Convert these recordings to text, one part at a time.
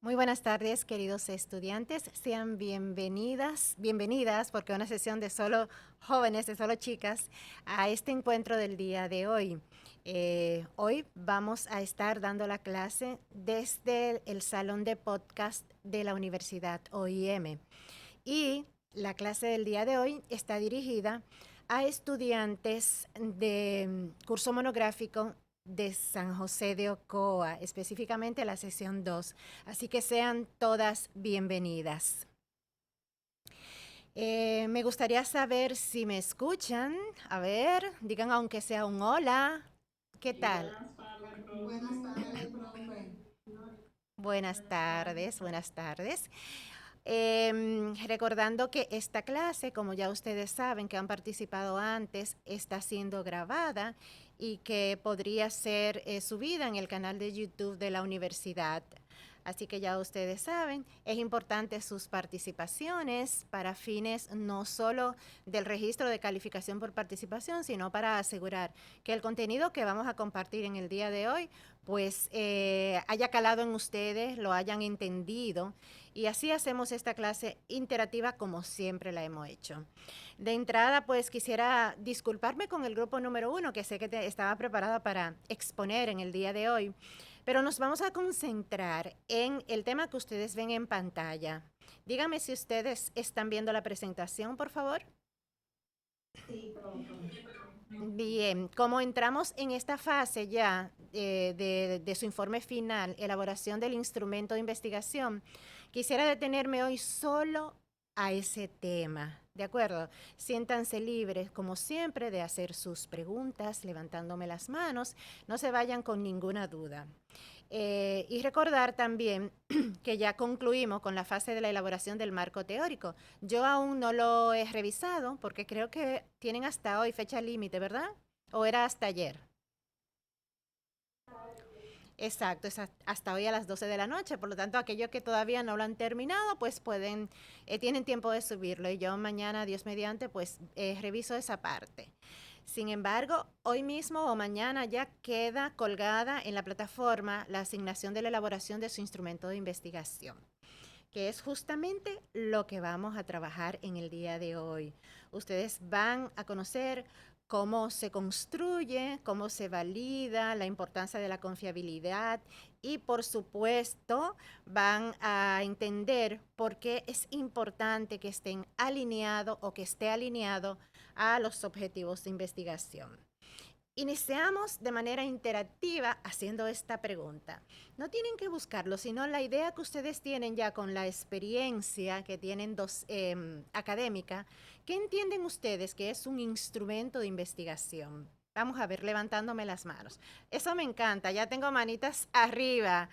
Muy buenas tardes, queridos estudiantes. Sean bienvenidas, porque una sesión de solo jóvenes, de solo chicas, a este encuentro del día de hoy. Hoy vamos a estar dando la clase desde el salón de podcast de la Universidad OIM. Y la clase del día de hoy está dirigida a estudiantes de curso monográfico de San José de Ocoa, específicamente la sesión 2. Así que sean todas bienvenidas. Me gustaría saber si me escuchan. A ver, digan aunque sea un hola. ¿Qué tal? Buenas tardes, profe. Buenas tardes, buenas tardes. Recordando que esta clase, como ya ustedes saben que han participado antes, está siendo grabada y que podría ser subida en el canal de YouTube de la universidad. Así que ya ustedes saben, es importante sus participaciones para fines no solo del registro de calificación por participación, sino para asegurar que el contenido que vamos a compartir en el día de hoy pues haya calado en ustedes, lo hayan entendido, y así hacemos esta clase interactiva como siempre la hemos hecho. De entrada, pues quisiera disculparme con el grupo número 1, que sé que estaba preparada para exponer en el día de hoy, pero nos vamos a concentrar en el tema que ustedes ven en pantalla. Díganme si ustedes están viendo la presentación, por favor. Sí, profe. Bien, como entramos en esta fase ya de su informe final, elaboración del instrumento de investigación, quisiera detenerme hoy solo a ese tema. ¿De acuerdo? Siéntanse libres, como siempre, de hacer sus preguntas levantándome las manos. No se vayan con ninguna duda. Y recordar también que ya concluimos con la fase de la elaboración del marco teórico. Yo aún no lo he revisado porque creo que tienen hasta hoy fecha límite, ¿verdad? ¿O era hasta ayer? Exacto, es hasta hoy a las 12 de la noche. Por lo tanto, aquellos que todavía no lo han terminado, pues tienen tiempo de subirlo. Y yo mañana, Dios mediante, pues reviso esa parte. Sin embargo, hoy mismo o mañana ya queda colgada en la plataforma la asignación de la elaboración de su instrumento de investigación, que es justamente lo que vamos a trabajar en el día de hoy. Ustedes van a conocer cómo se construye, cómo se valida, la importancia de la confiabilidad y por supuesto van a entender por qué es importante que estén alineados o que esté alineado a los objetivos de investigación. Iniciamos de manera interactiva haciendo esta pregunta. No tienen que buscarlo, sino la idea que ustedes tienen ya con la experiencia que tienen académica. ¿Qué entienden ustedes que es un instrumento de investigación? Vamos a ver, levantándome las manos. Eso me encanta, ya tengo manitas arriba.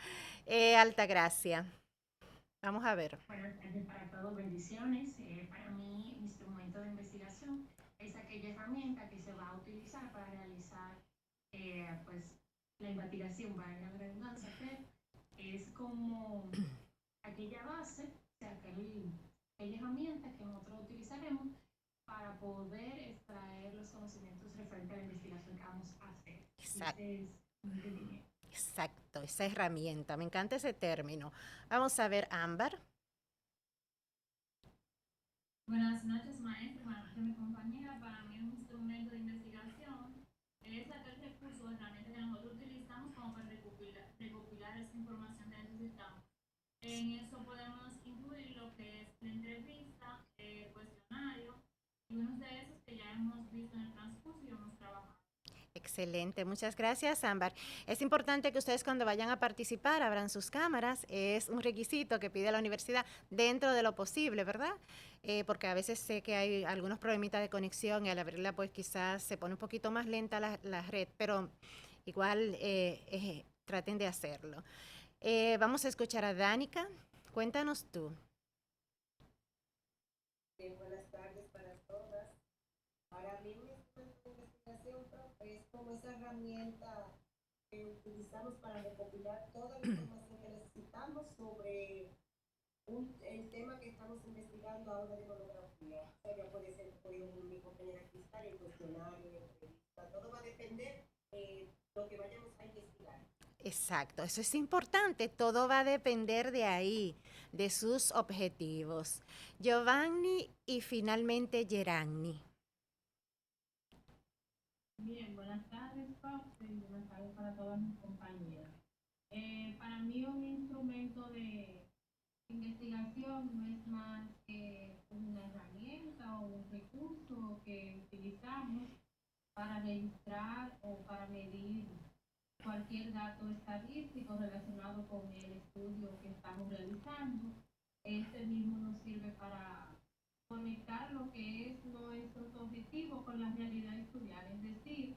Alta gracia. Vamos a ver. Buenas tardes para todos, bendiciones. Para mí, mi instrumento de investigación es aquella herramienta que se va a utilizar para realizar pues, la investigación, para la redundancia, pero es como aquella base, o sea, aquella herramienta que nosotros utilizaremos para poder extraer los conocimientos referentes a la investigación que vamos a hacer. Exacto. Ese es mi entendimiento. Exacto, esa herramienta. Me encanta ese término. Vamos a ver, Ámbar. Buenas noches, maestra, buenas noches, mi compañera. Para mí, un instrumento de investigación es aquel recurso o herramienta que nosotros utilizamos como para recopilar esa información que necesitamos. En eso podemos incluir lo que es la entrevista, el cuestionario y unos de esos que ya hemos visto en el transcurso y hemos trabajado. Excelente, muchas gracias, Ámbar. Es importante que ustedes cuando vayan a participar abran sus cámaras. Es un requisito que pide la universidad dentro de lo posible, ¿verdad? Porque a veces sé que hay algunos problemitas de conexión y al abrirla pues quizás se pone un poquito más lenta la red, pero igual traten de hacerlo. Vamos a escuchar a Danica. Cuéntanos tú. Buenas tardes para todas. Para mí, un instrumento de investigación, profe, es como esa herramienta que utilizamos para recopilar toda la información que necesitamos sobre el tema que estamos investigando ahora de monografía. O sea, ya puede ser por mi compañera Cristal, el cuestionario, la entrevista, todo va a depender de lo que vayamos a investigar. Exacto, eso es importante, todo va a depender de ahí, de sus objetivos. Giovanni y finalmente Gerani. Bien, buenas tardes, profe, y buenas tardes para todas mis compañeras. Para mí un instrumento de investigación no es más que una herramienta o un recurso que utilizamos para registrar o para medir cualquier dato estadístico relacionado con el estudio que estamos realizando. Este mismo nos sirve para conectar lo que es nuestros objetivos con la realidad estudiar, es decir,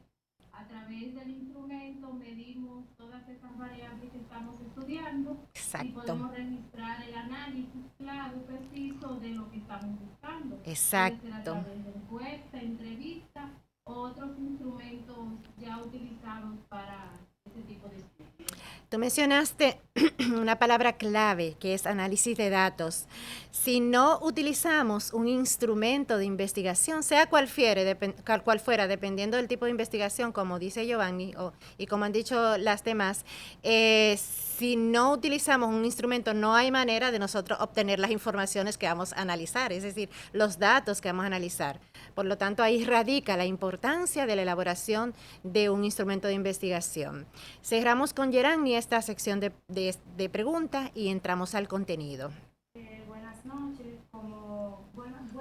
a través del instrumento medimos todas esas variables que estamos estudiando y Exacto, podemos registrar el análisis claro y preciso de lo que estamos buscando. Puede ser a exacto. través de encuesta, entrevista o otros instrumentos ya utilizados para ese tipo de estudios. Tú mencionaste una palabra clave que es análisis de datos. Si no utilizamos un instrumento de investigación, sea cual fuera, dependiendo del tipo de investigación, como dice Giovanni y como han dicho las demás, si no utilizamos un instrumento, no hay manera de nosotros obtener las informaciones que vamos a analizar, es decir, los datos que vamos a analizar. Por lo tanto, ahí radica la importancia de la elaboración de un instrumento de investigación. Cerramos con Gerani esta sección de preguntas y entramos al contenido. Buenas noches, buenas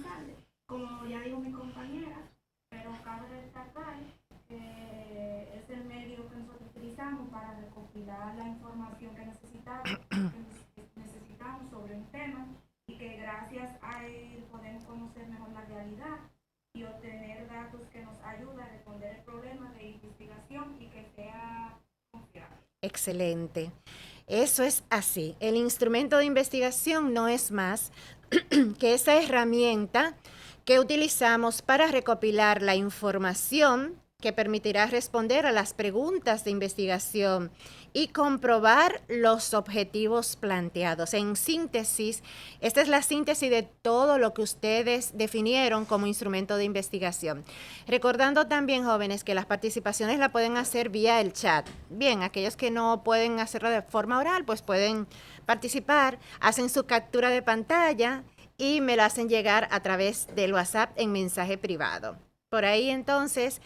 tardes. Como ya dijo mi compañera, pero cabe destacar que es el medio que nosotros utilizamos para recopilar la información que necesitamos sobre un tema y que gracias a él podemos conocer mejor la realidad y obtener datos que nos ayuden a responder el problema de investigación y que sea confiable. Excelente. Eso es así. El instrumento de investigación no es más que esa herramienta que utilizamos para recopilar la información que permitirá responder a las preguntas de investigación y comprobar los objetivos planteados. En síntesis, esta es la síntesis de todo lo que ustedes definieron como instrumento de investigación. Recordando también, jóvenes, que las participaciones la pueden hacer vía el chat. Bien, aquellos que no pueden hacerlo de forma oral, pues pueden participar, hacen su captura de pantalla y me lo hacen llegar a través del WhatsApp en mensaje privado. Por ahí entonces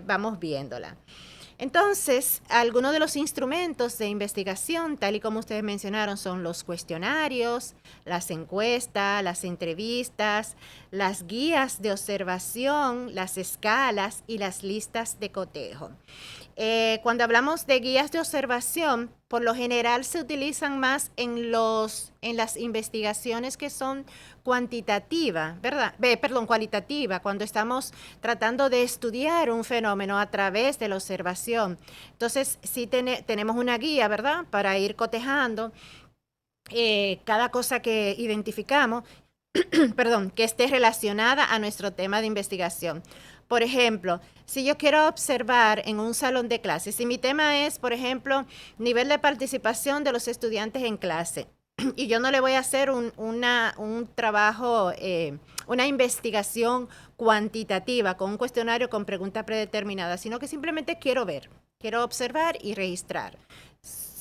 vamos viéndola. Entonces, algunos de los instrumentos de investigación, tal y como ustedes mencionaron, son los cuestionarios, las encuestas, las entrevistas, las guías de observación, las escalas y las listas de cotejo. Cuando hablamos de guías de observación, por lo general se utilizan más en las investigaciones que son cuantitativas, ¿verdad? Cualitativa, cuando estamos tratando de estudiar un fenómeno a través de la observación. Entonces, sí tenemos una guía, ¿verdad? Para ir cotejando cada cosa que identificamos, que esté relacionada a nuestro tema de investigación. Por ejemplo, si yo quiero observar en un salón de clases, si mi tema es, por ejemplo, nivel de participación de los estudiantes en clase, y yo no le voy a hacer un trabajo, una investigación cuantitativa con un cuestionario con preguntas predeterminadas, sino que simplemente quiero observar y registrar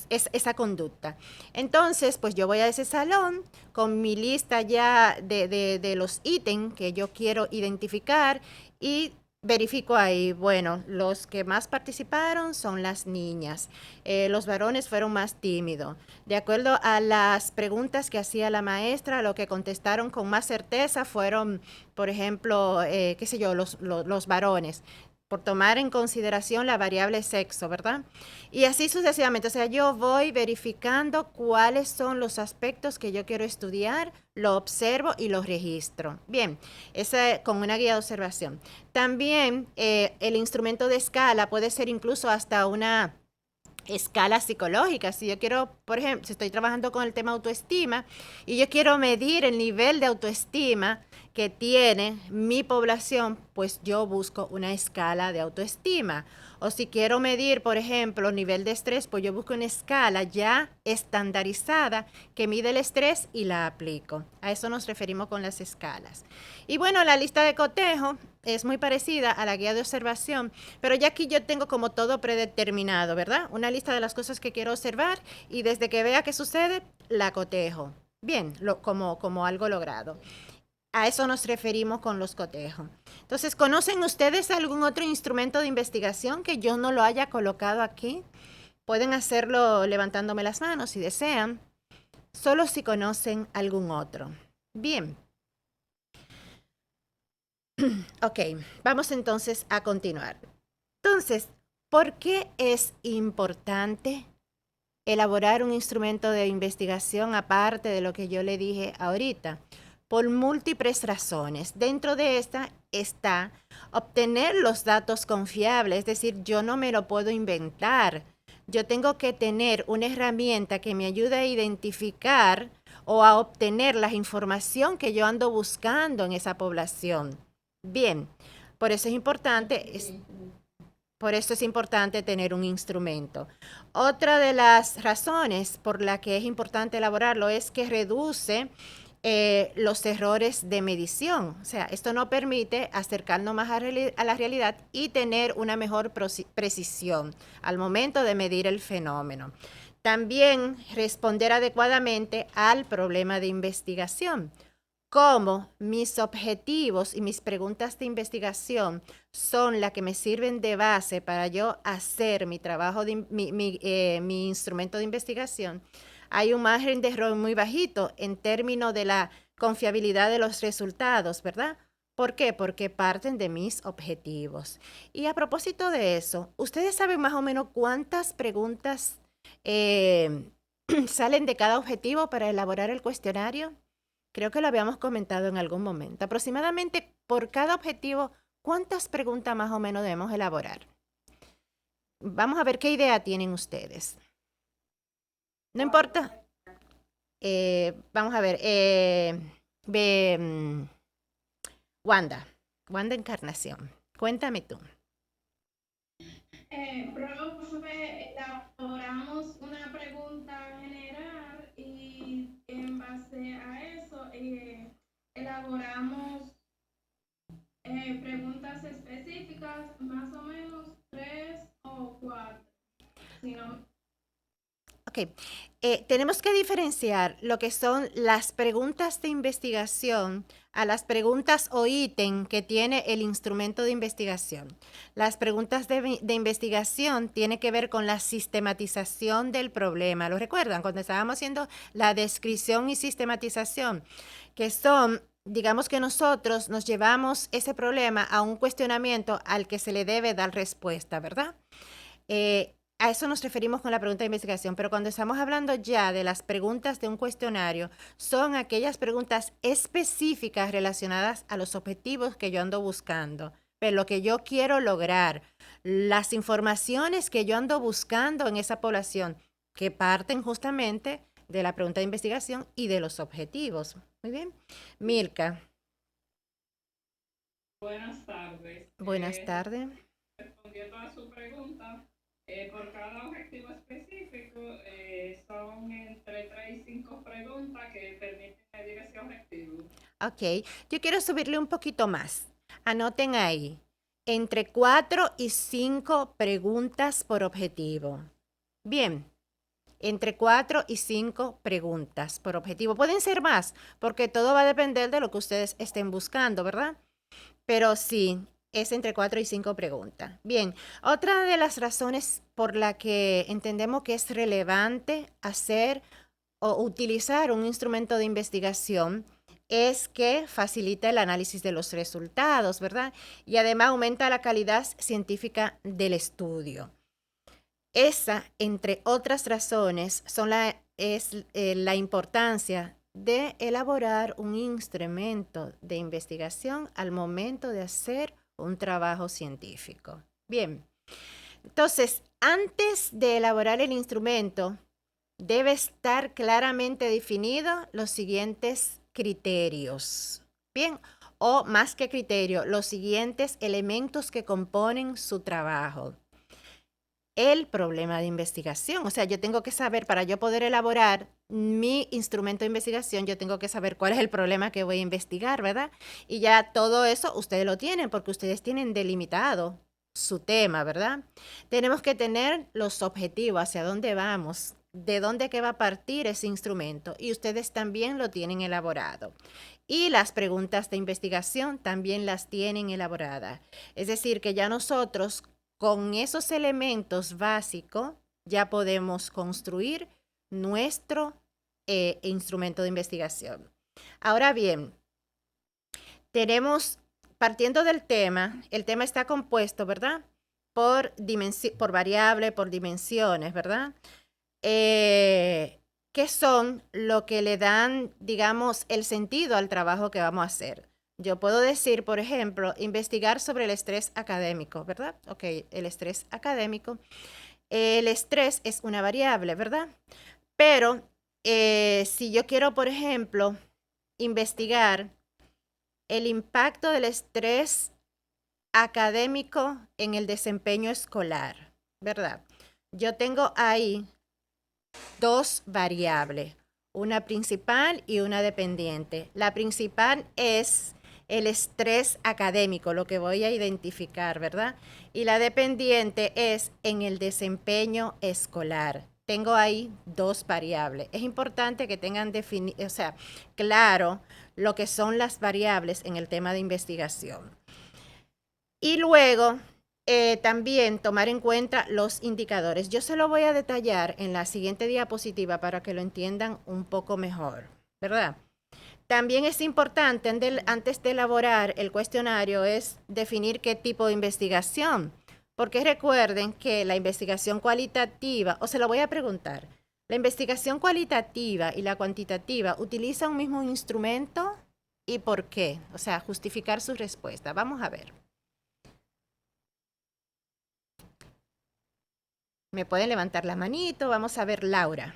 esa conducta. Entonces, pues yo voy a ese salón con mi lista ya de los ítems que yo quiero identificar y verifico ahí, bueno, los que más participaron son las niñas, los varones fueron más tímidos. De acuerdo a las preguntas que hacía la maestra, lo que contestaron con más certeza fueron, por ejemplo, los varones, por tomar en consideración la variable sexo, ¿verdad? Y así sucesivamente, o sea, yo voy verificando cuáles son los aspectos que yo quiero estudiar, lo observo y lo registro. Bien, esa con una guía de observación. También el instrumento de escala puede ser incluso hasta una escala psicológica. Si yo quiero, por ejemplo, si estoy trabajando con el tema autoestima y yo quiero medir el nivel de autoestima que tiene mi población, pues yo busco una escala de autoestima. O si quiero medir, por ejemplo, nivel de estrés, pues yo busco una escala ya estandarizada que mide el estrés y la aplico. A eso nos referimos con las escalas. Y bueno, la lista de cotejo es muy parecida a la guía de observación, pero ya aquí yo tengo como todo predeterminado, ¿verdad? Una lista de las cosas que quiero observar y desde que vea qué sucede, la cotejo. Bien, como algo logrado. A eso nos referimos con los cotejos. Entonces, ¿conocen ustedes algún otro instrumento de investigación que yo no lo haya colocado aquí? Pueden hacerlo levantándome las manos si desean, solo si conocen algún otro. Bien. Ok, vamos entonces a continuar. Entonces, ¿por qué es importante elaborar un instrumento de investigación aparte de lo que yo le dije ahorita? Por múltiples razones. Dentro de esta está obtener los datos confiables, es decir, yo no me lo puedo inventar. Yo tengo que tener una herramienta que me ayude a identificar o a obtener la información que yo ando buscando en esa población. Bien, por eso es importante, por eso es importante tener un instrumento. Otra de las razones por la que es importante elaborarlo es que reduce los errores de medición. O sea, esto nos permite acercarnos más a la realidad y tener una mejor precisión al momento de medir el fenómeno. También responder adecuadamente al problema de investigación. Como mis objetivos y mis preguntas de investigación son las que me sirven de base para yo hacer mi trabajo, mi instrumento de investigación, hay un margen de error muy bajito en términos de la confiabilidad de los resultados, ¿verdad? ¿Por qué? Porque parten de mis objetivos. Y a propósito de eso, ¿ustedes saben más o menos cuántas preguntas salen de cada objetivo para elaborar el cuestionario? Creo que lo habíamos comentado en algún momento. Aproximadamente por cada objetivo, ¿cuántas preguntas más o menos debemos elaborar? Vamos a ver qué idea tienen ustedes. No importa. Vamos a ver. Wanda Encarnación. Cuéntame tú. Profe, elaboramos una pregunta general y en base a eso elaboramos preguntas específicas, más o menos 3 o 4. Si no... Ok, tenemos que diferenciar lo que son las preguntas de investigación a las preguntas o ítem que tiene el instrumento de investigación. Las preguntas de investigación tienen que ver con la sistematización del problema. ¿Lo recuerdan? Cuando estábamos haciendo la descripción y sistematización, que son, digamos que nosotros nos llevamos ese problema a un cuestionamiento al que se le debe dar respuesta, ¿verdad? A eso nos referimos con la pregunta de investigación, pero cuando estamos hablando ya de las preguntas de un cuestionario, son aquellas preguntas específicas relacionadas a los objetivos que yo ando buscando, pero lo que yo quiero lograr, las informaciones que yo ando buscando en esa población, que parten justamente de la pregunta de investigación y de los objetivos. Muy bien. Milka. Buenas tardes. Buenas tardes. Respondiendo a su pregunta, por cada objetivo específico son entre 3 y 5 preguntas que permiten medir ese objetivo. Ok, yo quiero subirle un poquito más. Anoten ahí, entre 4 y 5 preguntas por objetivo. Bien, entre 4 y 5 preguntas por objetivo. Pueden ser más, porque todo va a depender de lo que ustedes estén buscando, ¿verdad? Pero sí, es entre 4 y 5 preguntas. Bien, otra de las razones por la que entendemos que es relevante hacer o utilizar un instrumento de investigación es que facilita el análisis de los resultados, ¿verdad? Y además aumenta la calidad científica del estudio. Esa, entre otras razones, es la importancia de elaborar un instrumento de investigación al momento de hacer un trabajo científico. Bien, entonces, antes de elaborar el instrumento, debe estar claramente definido los siguientes criterios. Bien, o más que criterio, los siguientes elementos que componen su trabajo. el problema de investigación. O sea, yo tengo que saber, para yo poder elaborar mi instrumento de investigación, yo tengo que saber cuál es el problema que voy a investigar, ¿verdad? Y ya todo eso ustedes lo tienen porque ustedes tienen delimitado su tema, ¿verdad? Tenemos que tener los objetivos, hacia dónde vamos, de dónde que va a partir ese instrumento, y ustedes también lo tienen elaborado. Y las preguntas de investigación también las tienen elaboradas. Es decir, que ya nosotros con esos elementos básicos ya podemos construir nuestro instrumento de investigación. Ahora bien, tenemos, partiendo del tema, el tema está compuesto, ¿verdad? Por variable, por dimensiones, ¿verdad? Que son lo que le dan, digamos, el sentido al trabajo que vamos a hacer. Yo puedo decir, por ejemplo, investigar sobre el estrés académico, ¿verdad? Ok, el estrés académico. El estrés es una variable, ¿verdad? Pero si yo quiero, por ejemplo, investigar el impacto del estrés académico en el desempeño escolar, ¿verdad? Yo tengo ahí dos variables, una principal y una dependiente. La principal es el estrés académico, lo que voy a identificar, ¿verdad? Y la dependiente es en el desempeño escolar. Tengo ahí dos variables. Es importante que tengan claro lo que son las variables en el tema de investigación. Y luego también tomar en cuenta los indicadores. Yo se lo voy a detallar en la siguiente diapositiva para que lo entiendan un poco mejor, ¿verdad? También es importante, antes de elaborar el cuestionario, es definir qué tipo de investigación. Porque recuerden que la investigación cualitativa, o se lo voy a preguntar, la investigación cualitativa y la cuantitativa utilizan un mismo instrumento, ¿y por qué? O sea, justificar su respuesta. Vamos a ver. Me pueden levantar la manito. Vamos a ver, Laura.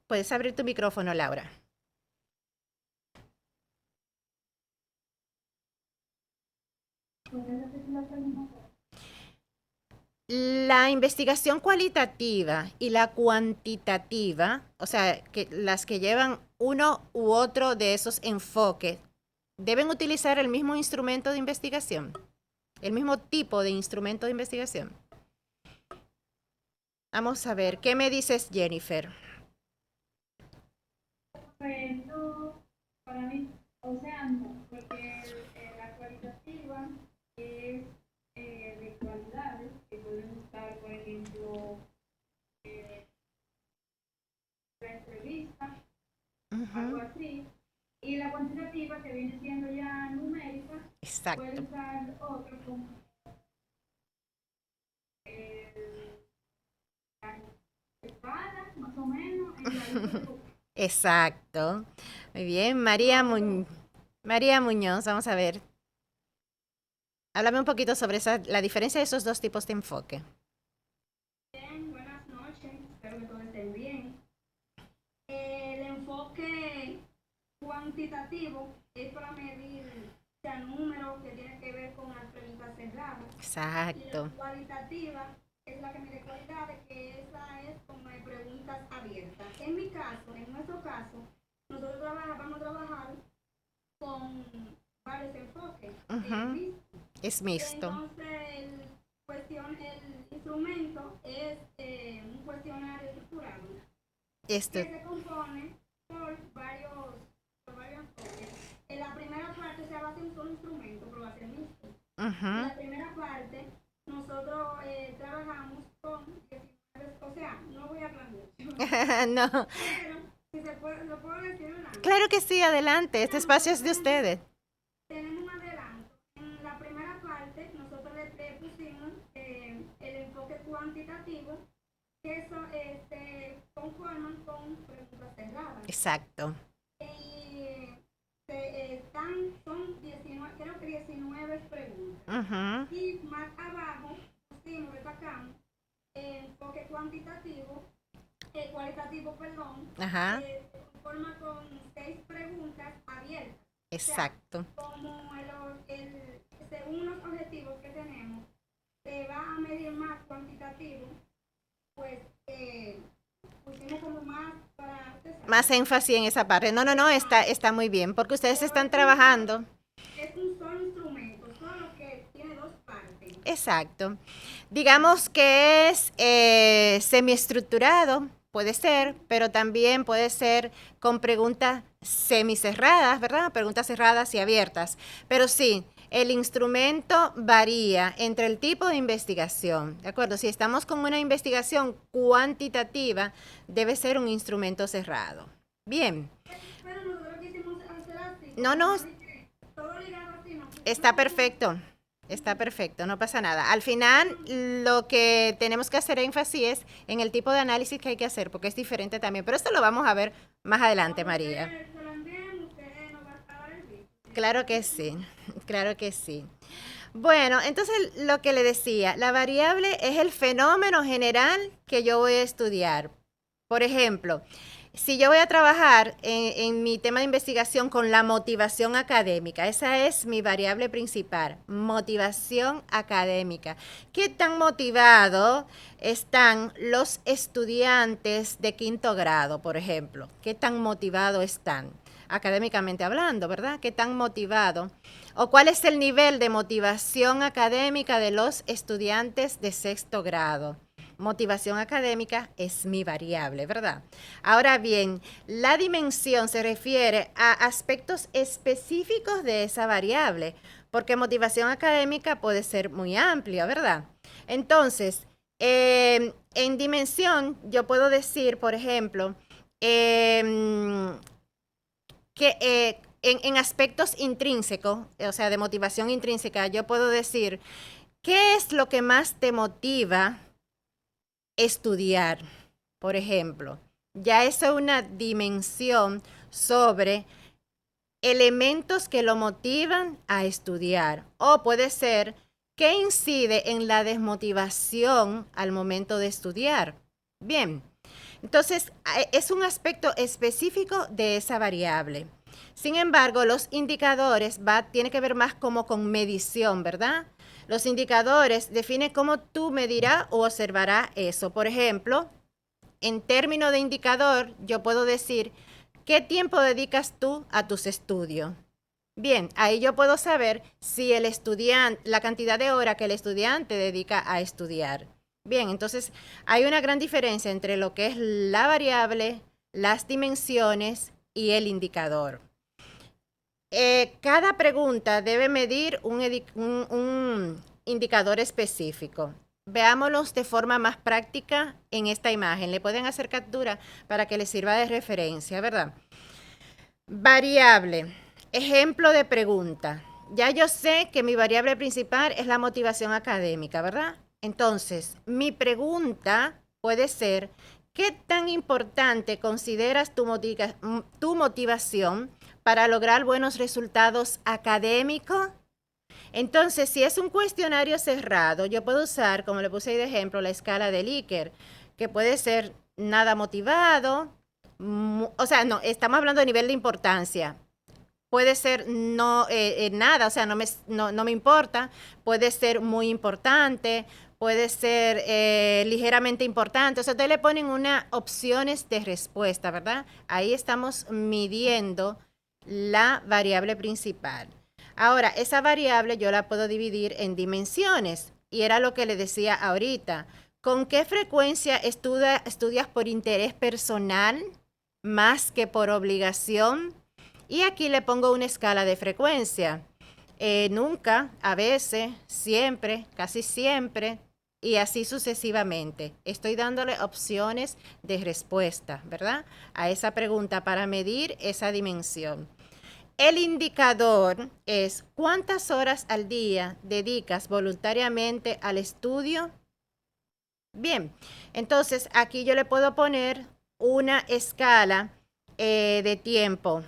Puedes abrir tu micrófono, Laura. La investigación cualitativa y la cuantitativa, o sea, que las que llevan uno u otro de esos enfoques, deben utilizar el mismo instrumento de investigación, el mismo tipo de instrumento de investigación. Vamos a ver, ¿qué me dices, Jennifer? Pues no, para mí, o sea, no, porque la cualitativa es de cualidades que pueden estar, por ejemplo, la entrevista, algo así, y la cuantitativa, que viene siendo ya numérica, Exacto. puede usar otro como la espada, más o menos, en la lista de Exacto. Muy bien, María Muñoz, vamos a ver. Háblame un poquito sobre la diferencia de esos dos tipos de enfoque. Bien, buenas noches, espero que todos estén bien. El enfoque cuantitativo es para medir números que tienen que ver con las preguntas cerradas. Exacto. Y la cualitativa es la que mide cualidades, que esa es como de preguntas abiertas. En mi caso, en nuestro caso, nosotros vamos a trabajar con varios enfoques. Es mixto. Entonces, el instrumento es un cuestionario estructurado que se compone por varios enfoques. En la primera parte se basa en un solo instrumento, pero va a ser mixto. En la primera parte, nosotros trabajamos con 19, o sea, no voy a hablar mucho. No. Pero, si se puede, ¿lo puedo decir una? Claro que sí, adelante. Este espacio es de ustedes. Tenemos un adelanto. En la primera parte, nosotros le pusimos el enfoque cuantitativo, que eso se conforman con preguntas cerradas. Exacto. Y son 19, creo que 19 preguntas. Y más abajo pusimos, destacamos, el enfoque cualitativo, se conforma con 6 preguntas abiertas. Exacto. O sea, como según los objetivos que tenemos, se va a medir más cuantitativo, pues pusimos como más para... usted sabe, Más énfasis en esa parte. No, está muy bien, porque ustedes están trabajando. es un solo instrumento, solo que tiene dos partes. Exacto. Digamos que es semiestructurado, puede ser, pero también puede ser con preguntas semicerradas, ¿verdad? Preguntas cerradas y abiertas. Pero sí, el instrumento varía entre el tipo de investigación, ¿de acuerdo? Si estamos con una investigación cuantitativa, debe ser un instrumento cerrado. Bien. Pero nosotros quisimos hacer así. No, Todo ligado así, ¿no? está perfecto. Está perfecto, no pasa nada. Al final, lo que tenemos que hacer énfasis es en el tipo de análisis que hay que hacer, porque es diferente también. Pero esto lo vamos a ver más adelante, María. Se lo envíen, usted nos va a dar el visto. Claro que sí, claro que sí. Bueno, entonces lo que le decía, la variable es el fenómeno general que yo voy a estudiar. Por ejemplo, si yo voy a trabajar en mi tema de investigación con la motivación académica, esa es mi variable principal, motivación académica. ¿Qué tan motivados están los estudiantes de quinto grado, por ejemplo? ¿Qué tan motivados están? Académicamente hablando, ¿verdad? ¿Qué tan motivados? ¿O cuál es el nivel de motivación académica de los estudiantes de sexto grado? Motivación académica es mi variable, ¿verdad? Ahora bien, la dimensión se refiere a aspectos específicos de esa variable, porque motivación académica puede ser muy amplia, ¿verdad? Entonces, en dimensión, yo puedo decir, por ejemplo, que en aspectos intrínsecos, o sea, de motivación intrínseca, yo puedo decir, ¿qué es lo que más te motiva estudiar? Por ejemplo, ya eso es una dimensión sobre elementos que lo motivan a estudiar. O puede ser, ¿qué incide en la desmotivación al momento de estudiar? Bien, entonces es un aspecto específico de esa variable. Sin embargo, los indicadores tiene que ver más como con medición, ¿verdad? Los indicadores definen cómo tú medirás o observarás eso. Por ejemplo, en términos de indicador, yo puedo decir, ¿qué tiempo dedicas tú a tus estudios? Bien, ahí yo puedo saber si el estudiante, la cantidad de horas que el estudiante dedica a estudiar. Bien, entonces hay una gran diferencia entre lo que es la variable, las dimensiones y el indicador. Cada pregunta debe medir un indicador específico. Veámoslos de forma más práctica en esta imagen. Le pueden hacer captura para que les sirva de referencia, ¿verdad? Variable. Ejemplo de pregunta. Ya yo sé que mi variable principal es la motivación académica, ¿verdad? Entonces, mi pregunta puede ser, ¿qué tan importante consideras tu motivación para lograr buenos resultados académicos? Entonces, si es un cuestionario cerrado, yo puedo usar, como le puse ahí de ejemplo, la escala de Likert, que puede ser nada motivado, o sea, no, estamos hablando de nivel de importancia. Puede ser no nada, o sea, no me importa. Puede ser muy importante, puede ser ligeramente importante. O sea, ustedes le ponen unas opciones de respuesta, ¿verdad? Ahí estamos midiendo la variable principal. Ahora, esa variable yo la puedo dividir en dimensiones. Y era lo que le decía ahorita. ¿Con qué frecuencia estudias por interés personal más que por obligación? Y aquí le pongo una escala de frecuencia. Nunca, a veces, siempre, casi siempre, y así sucesivamente. Estoy dándole opciones de respuesta, ¿verdad? A esa pregunta para medir esa dimensión. El indicador es ¿cuántas horas al día dedicas voluntariamente al estudio? Bien, entonces aquí yo le puedo poner una escala de tiempo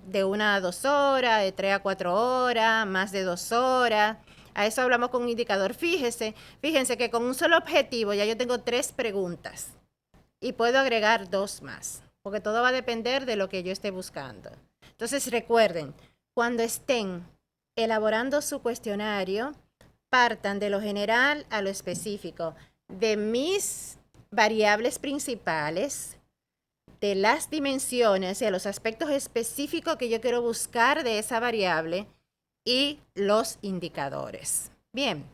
de 1 a 2 horas, de 3 a 4 horas, más de 2 horas. A eso hablamos con un indicador. Fíjense que con un solo objetivo ya yo tengo 3 preguntas y puedo agregar 2 más, porque todo va a depender de lo que yo esté buscando. Entonces recuerden, cuando estén elaborando su cuestionario, partan de lo general a lo específico, de mis variables principales, de las dimensiones y a los aspectos específicos que yo quiero buscar de esa variable y los indicadores. Bien,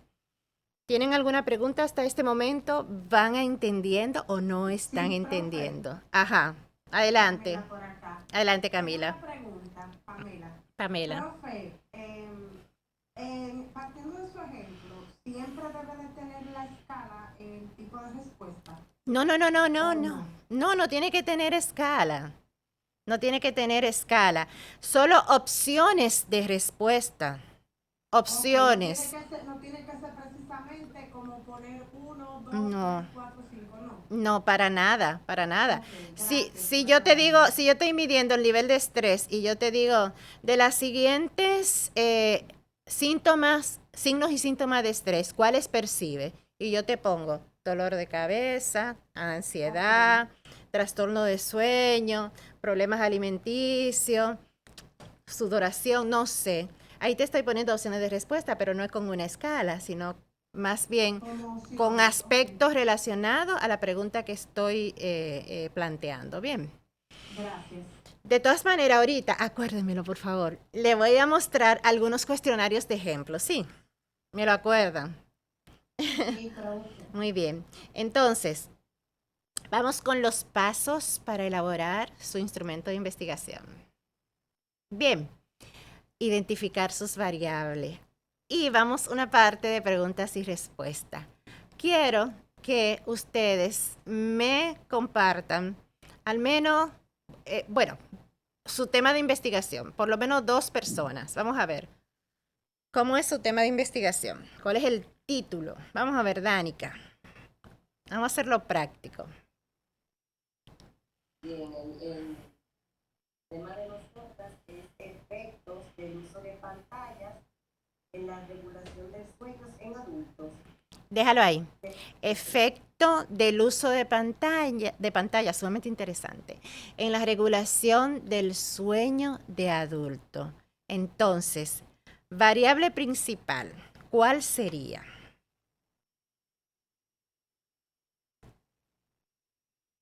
¿tienen alguna pregunta hasta este momento? ¿Van entendiendo o no están entendiendo? Ajá, adelante. Camila por acá. Adelante, Camila. Una pregunta, Pamela. Pamela. Profe, partiendo de su ejemplo, ¿siempre debe de tener la escala el tipo de respuesta? No, no, no, no, no, no. No, no tiene que tener escala. No tiene que tener escala. Solo opciones de respuesta. Opciones. Okay, no tiene que ser precisamente como poner 1, 2, No. 3, 4, 5, no. No, para nada, para nada. Okay, Si yo te digo, si yo estoy midiendo el nivel de estrés y yo te digo, de las siguientes síntomas, signos y síntomas de estrés, ¿cuáles percibe? Y yo te pongo dolor de cabeza, ansiedad, trastorno de sueño, problemas alimenticios, sudoración, no sé. Ahí te estoy poniendo opciones de respuesta, pero no es con una escala, sino más bien con aspectos relacionados a la pregunta que estoy planteando. Bien. Gracias. De todas maneras, ahorita, acuérdenmelo por favor, le voy a mostrar algunos cuestionarios de ejemplo, ¿sí? ¿Me lo acuerdan? Sí, profe. Muy bien. Entonces, vamos con los pasos para elaborar su instrumento de investigación. Bien, identificar sus variables. Y vamos a una parte de preguntas y respuestas. Quiero que ustedes me compartan al menos, su tema de investigación, por lo menos 2 personas. Vamos a ver. ¿Cómo es su tema de investigación? ¿Cuál es el título? Vamos a ver, Danica. Vamos a hacerlo práctico. Bien, el tema de nosotras es efectos del uso de pantallas en la regulación de sueños en adultos. Déjalo ahí. Efecto del uso de pantalla, sumamente interesante, en la regulación del sueño de adulto. Entonces, variable principal, ¿cuál sería?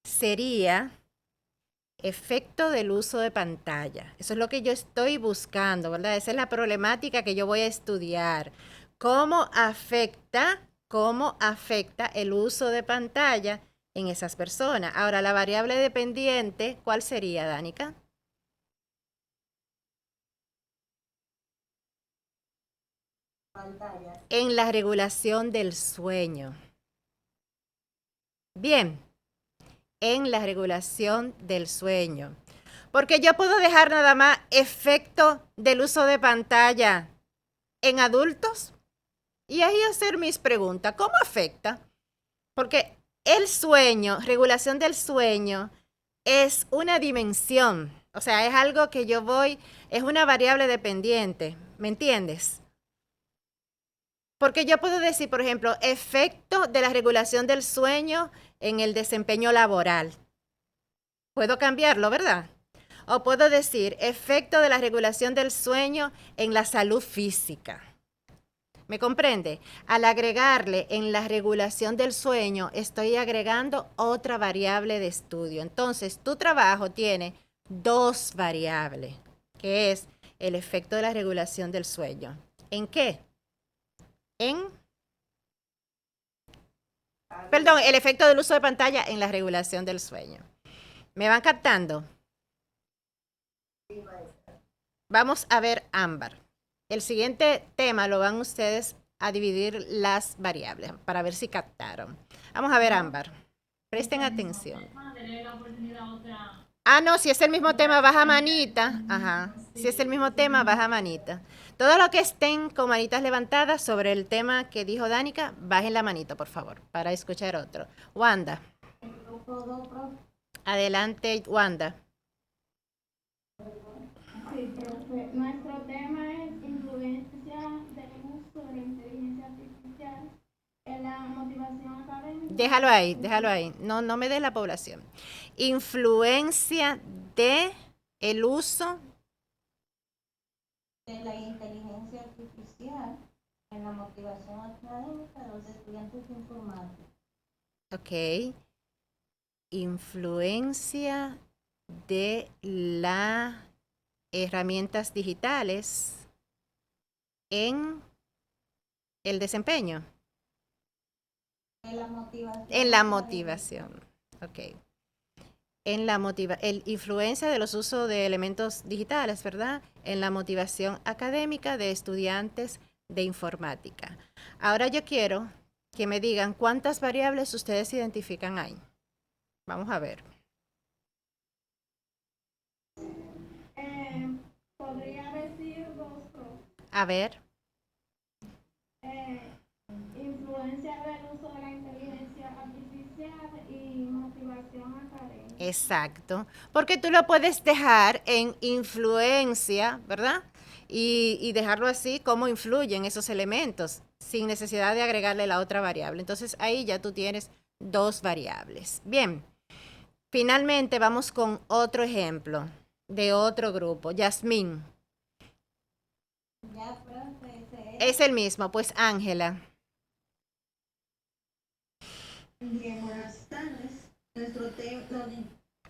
Sería efecto del uso de pantalla. Eso es lo que yo estoy buscando, ¿verdad? Esa es la problemática que yo voy a estudiar. ¿Cómo afecta el uso de pantalla en esas personas? Ahora, la variable dependiente, ¿cuál sería, Danica? Pantallas. En la regulación del sueño. Bien, en la regulación del sueño. Porque yo puedo dejar nada más efecto del uso de pantalla en adultos y ahí hacer mis preguntas. ¿Cómo afecta? Porque el sueño, regulación del sueño, es una dimensión. O sea, es algo que es una variable dependiente. ¿Me entiendes? Porque yo puedo decir, por ejemplo, efecto de la regulación del sueño en el desempeño laboral. Puedo cambiarlo, ¿verdad? O puedo decir efecto de la regulación del sueño en la salud física. ¿Me comprende? Al agregarle en la regulación del sueño, estoy agregando otra variable de estudio. Entonces, tu trabajo tiene 2 variables, que es el efecto de la regulación del sueño. ¿En qué? El efecto del uso de pantalla en la regulación del sueño. ¿Me van captando? Vamos a ver Ámbar. El siguiente tema lo van ustedes a dividir las variables para ver si captaron. Vamos a ver Ámbar. Presten atención. Ah, no, si es el mismo tema, baja manita. Ajá. Si es el mismo tema, baja manita. Todos los que estén con manitas levantadas sobre el tema que dijo Danica, bajen la manita, por favor, para escuchar otro. Wanda. Adelante, Wanda. Sí, profe. Nuestro tema es influencia del uso de la inteligencia artificial en la motivación académica. Déjalo ahí. No me des la población. Influencia de el uso de la inteligencia la motivación académica de los estudiantes de informática. Ok. Influencia de las herramientas digitales en el desempeño. En la motivación. En la académica. motivación. Ok. En la influencia de los usos de elementos digitales, ¿verdad? En la motivación académica de estudiantes de informática. Ahora yo quiero que me digan cuántas variables ustedes identifican ahí. Vamos a ver. Podría decir dos cosas. A ver. Influencia del uso de la inteligencia artificial y motivación académica. Exacto. Porque tú lo puedes dejar en influencia, ¿verdad? Y dejarlo así como influyen esos elementos, sin necesidad de agregarle la otra variable. Entonces ahí ya tú tienes dos variables. Bien. Finalmente vamos con otro ejemplo de otro grupo. Yasmín. Ya, profe, ese Es el mismo, pues Ángela. Bien, buenas tardes. Nuestro tema,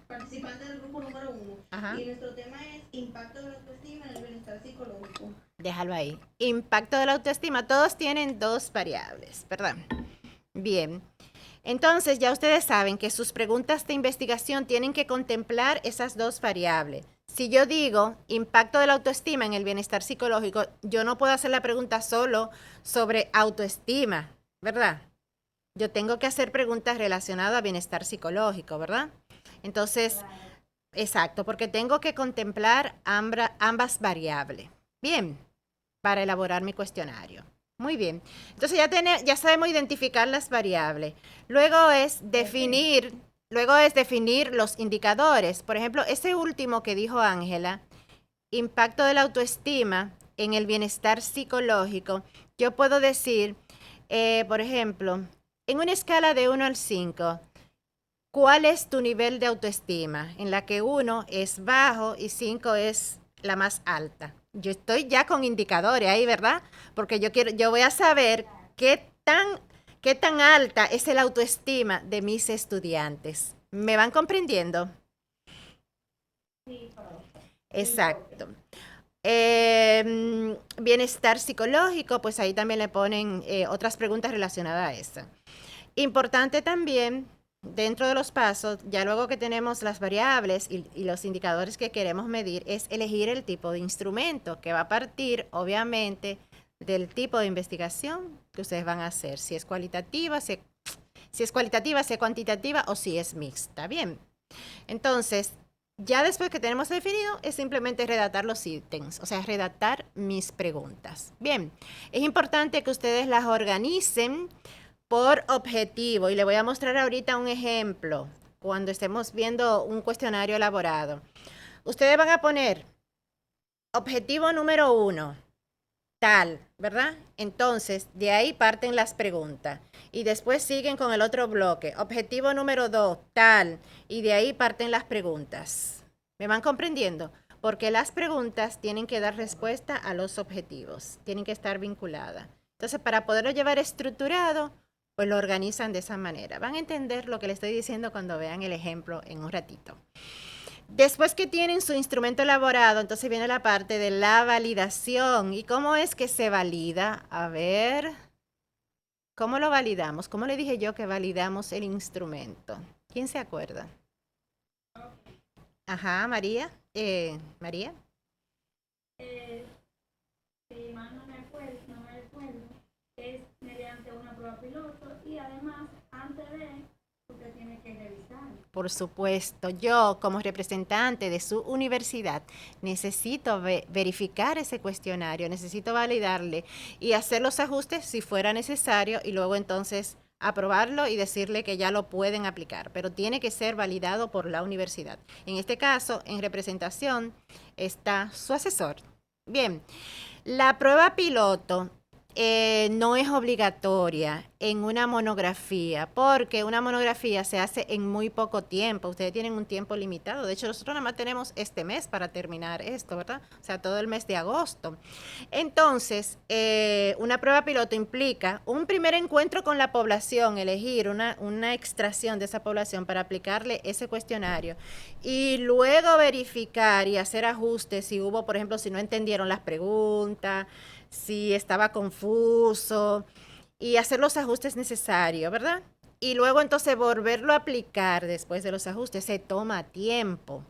participantes del grupo número 1. Ajá. Y nuestro tema es impacto de la autoestima en el bienestar psicológico. Déjalo ahí. Impacto de la autoestima. Todos tienen dos variables, ¿verdad? Bien. Entonces ya ustedes saben que sus preguntas de investigación tienen que contemplar esas dos variables. Si yo digo impacto de la autoestima en el bienestar psicológico, yo no puedo hacer la pregunta solo sobre autoestima, ¿verdad? Yo tengo que hacer preguntas relacionadas a bienestar psicológico, ¿verdad? Entonces, exacto, porque tengo que contemplar ambas variables. Bien, para elaborar mi cuestionario. Muy bien. Entonces ya sabemos identificar las variables. Luego es definir los indicadores. Por ejemplo, ese último que dijo Ángela, impacto de la autoestima en el bienestar psicológico. Yo puedo decir, por ejemplo, en una escala de 1 al 5, ¿cuál es tu nivel de autoestima? En la que 1 es bajo y 5 es la más alta. Yo estoy ya con indicadores ahí, ¿verdad? Porque yo voy a saber qué tan alta es la autoestima de mis estudiantes. ¿Me van comprendiendo? Sí, profe. Exacto. Bienestar psicológico, pues ahí también le ponen otras preguntas relacionadas a eso. Importante también, dentro de los pasos, ya luego que tenemos las variables y los indicadores que queremos medir, es elegir el tipo de instrumento que va a partir, obviamente, del tipo de investigación que ustedes van a hacer. Si es cualitativa, si es cuantitativa o si es mixta. Bien. Entonces, ya después que tenemos definido, es simplemente redactar los ítems, o sea, redactar mis preguntas. Bien, es importante que ustedes las organicen por objetivo y le voy a mostrar ahorita un ejemplo cuando estemos viendo un cuestionario elaborado. Ustedes van a poner objetivo número 1, tal, ¿verdad? Entonces, de ahí parten las preguntas y después siguen con el otro bloque. Objetivo número 2, tal, y de ahí parten las preguntas. ¿Me van comprendiendo? Porque las preguntas tienen que dar respuesta a los objetivos, tienen que estar vinculadas. Entonces, para poderlo llevar estructurado, pues lo organizan de esa manera. Van a entender lo que les estoy diciendo cuando vean el ejemplo en un ratito. Después que tienen su instrumento elaborado, entonces viene la parte de la validación. ¿Y cómo es que se valida? A ver, ¿cómo lo validamos? ¿Cómo le dije yo que validamos el instrumento? ¿Quién se acuerda? Ajá, María. María. Si mal no me recuerdo, es mediante una prueba piloto y además, antes de, usted tiene que revisar. Por supuesto, yo como representante de su universidad necesito verificar ese cuestionario, necesito validarle y hacer los ajustes si fuera necesario y luego entonces aprobarlo y decirle que ya lo pueden aplicar, pero tiene que ser validado por la universidad. En este caso, en representación está su asesor. Bien, la prueba piloto no es obligatoria en una monografía, porque una monografía se hace en muy poco tiempo. Ustedes tienen un tiempo limitado. De hecho, nosotros nada más tenemos este mes para terminar esto, ¿verdad? O sea, todo el mes de agosto. Entonces, una prueba piloto implica un primer encuentro con la población, elegir una extracción de esa población para aplicarle ese cuestionario y luego verificar y hacer ajustes si hubo, por ejemplo, si no entendieron las preguntas, si estaba confuso y hacer los ajustes necesarios, ¿verdad? Y luego entonces volverlo a aplicar después de los ajustes. Se toma tiempo.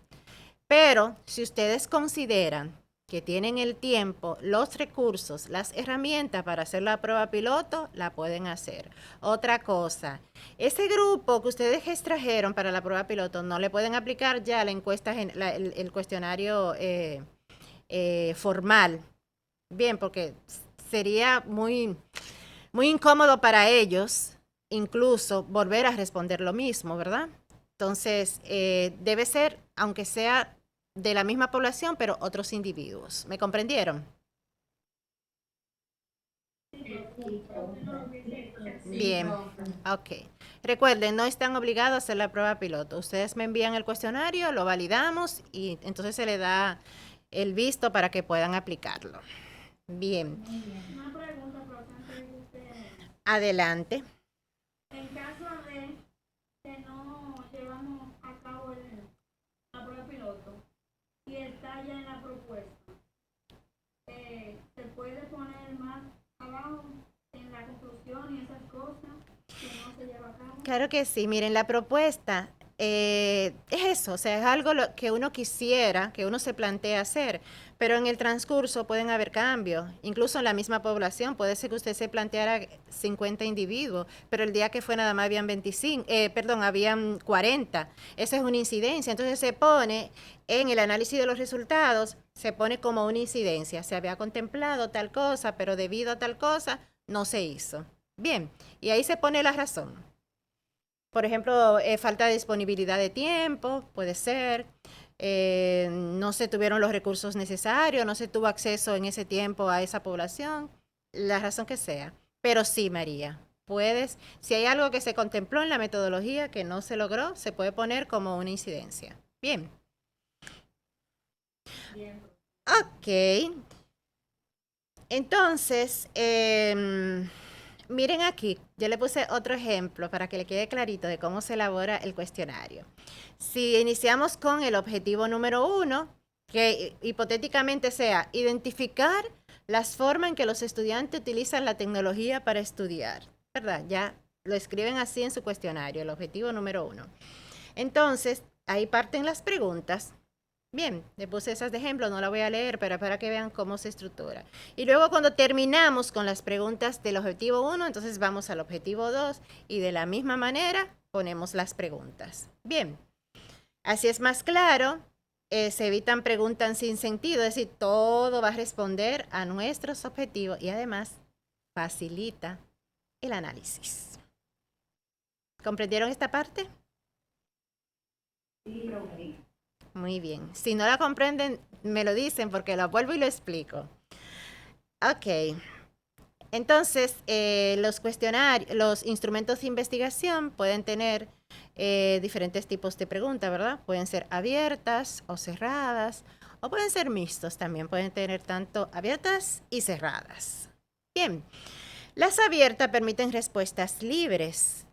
Pero si ustedes consideran que tienen el tiempo, los recursos, las herramientas para hacer la prueba piloto, la pueden hacer. Otra cosa, ese grupo que ustedes extrajeron para la prueba piloto, no le pueden aplicar ya la encuesta, el cuestionario formal. Bien, porque sería muy, muy incómodo para ellos incluso volver a responder lo mismo, ¿verdad? Entonces, debe ser, aunque sea de la misma población, pero otros individuos. ¿Me comprendieron? Bien, ok. Recuerden, no están obligados a hacer la prueba piloto. Ustedes me envían el cuestionario, lo validamos y entonces se le da el visto para que puedan aplicarlo. Bien. Una pregunta, profesor, antes de usted. Adelante. En caso de que no llevamos a cabo la prueba piloto y está ya en la propuesta, se puede poner más abajo en la conclusión y esas cosas que no se lleva a cabo. Claro que sí. Miren, la propuesta es eso, o sea, es algo que uno quisiera, que uno se plantea hacer, pero en el transcurso pueden haber cambios, incluso en la misma población, puede ser que usted se planteara 50 individuos, pero el día que fue nada más habían 25, habían 40, esa es una incidencia, entonces se pone en el análisis de los resultados, se pone como una incidencia, se había contemplado tal cosa, pero debido a tal cosa, no se hizo. Bien, y ahí se pone la razón. Por ejemplo, falta de disponibilidad de tiempo, puede ser. No se tuvieron los recursos necesarios, no se tuvo acceso en ese tiempo a esa población, la razón que sea. Pero sí, María, puedes, si hay algo que se contempló en la metodología que no se logró, se puede poner como una incidencia. Bien. Bien. Ok. Entonces, miren aquí, yo le puse otro ejemplo para que le quede clarito de cómo se elabora el cuestionario. Si iniciamos con el objetivo número 1, que hipotéticamente sea identificar las formas en que los estudiantes utilizan la tecnología para estudiar, ¿verdad? Ya lo escriben así en su cuestionario, el objetivo número 1. Entonces, ahí parten las preguntas. Bien, le puse esas de ejemplo, no la voy a leer, pero para que vean cómo se estructura. Y luego cuando terminamos con las preguntas del objetivo 1, entonces vamos al objetivo 2 y de la misma manera ponemos las preguntas. Bien, así es más claro, se evitan preguntas sin sentido, es decir, todo va a responder a nuestros objetivos y además facilita el análisis. ¿Comprendieron esta parte? Sí, profe. Muy bien. Si no la comprenden, me lo dicen porque lo vuelvo y lo explico. Ok. Entonces, los cuestionarios, los instrumentos de investigación pueden tener diferentes tipos de preguntas, ¿verdad? Pueden ser abiertas o cerradas, o pueden ser mixtos también, pueden tener tanto abiertas y cerradas. Bien, las abiertas permiten respuestas libres.